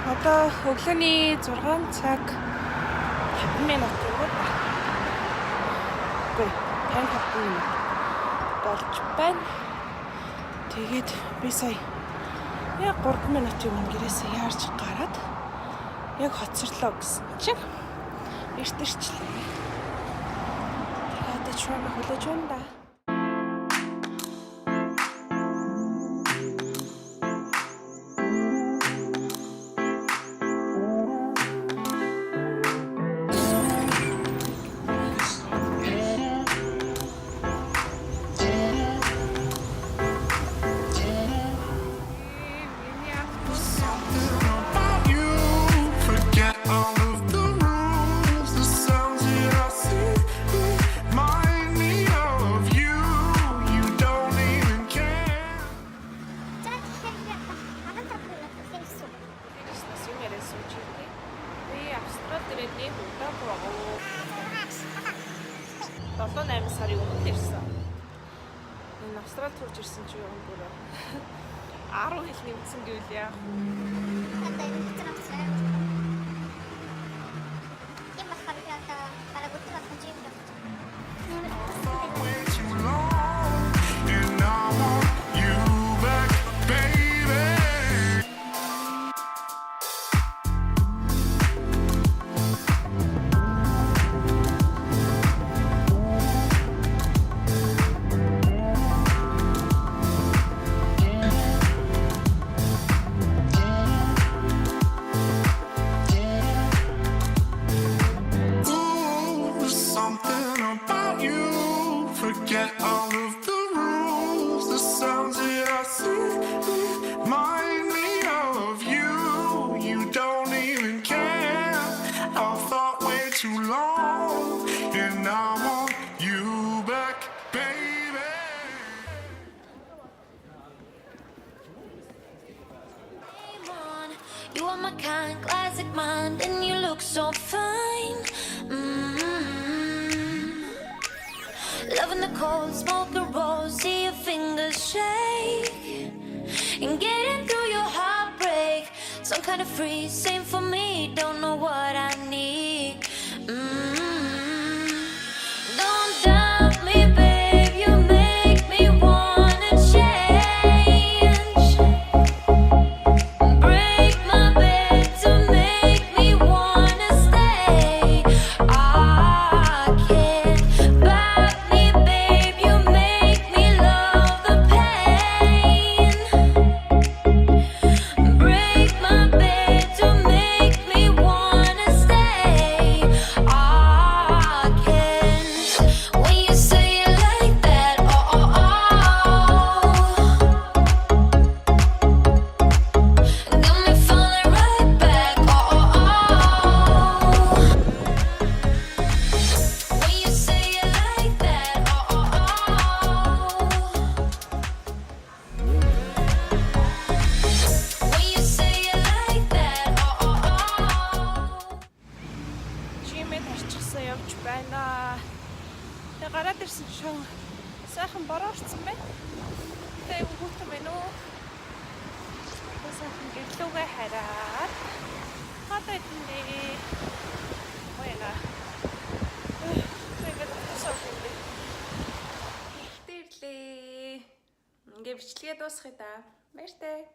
Одоо өглөөний 6 цаг 50 минут яваад байна. Үгүй, 50 минут болж байна. Тэгээд би сая яг 3 минутын өмнө гэрээсээ яарч гараад яг хоцорлоо гэсэн чинь эрт ирчлээ. Тэгээд чамайг хүлээж байна да. Долоо 8 сарын өмнө ирсэн. Энэ Австрал турж ирсэн чи юу бүр 10 хил нэмсэн гэвэл яах вэ? Forget all of the rules, the sounds that I see remind me of you. You don't even care. I've thought way too long, and I want you back, baby. You are my kind, classic mind, and you look so fine. Loving the cold, smoke a rose, see your fingers shake, and getting through your heartbreak. Some kind of free, same for me. Don't know what I need. Don't doubt me, babe. You make me wanna change. Break my bed to make me wanna stay. I can't back me, babe. You make me love the pain. Break my bed to make me wanna stay. I can't. When you say it like that, oh, oh, oh, got me falling right back, oh, oh, oh. When you say it like that, oh, oh, oh. When you say it like that, oh, oh, oh. Чимээ тарчихсан явж байна. Тэгээ гараад ирсэн чинь сайхан бороорцсон байна. Тэгээ хүүхдэн байна уу? Сайхан гэрлүүгээ хараад хатаа идэндээ. Баяна. Тэгээд тусаалгүй. Тэрлээ. Ингээ бичлэгээ дуусгая да. Баяртай.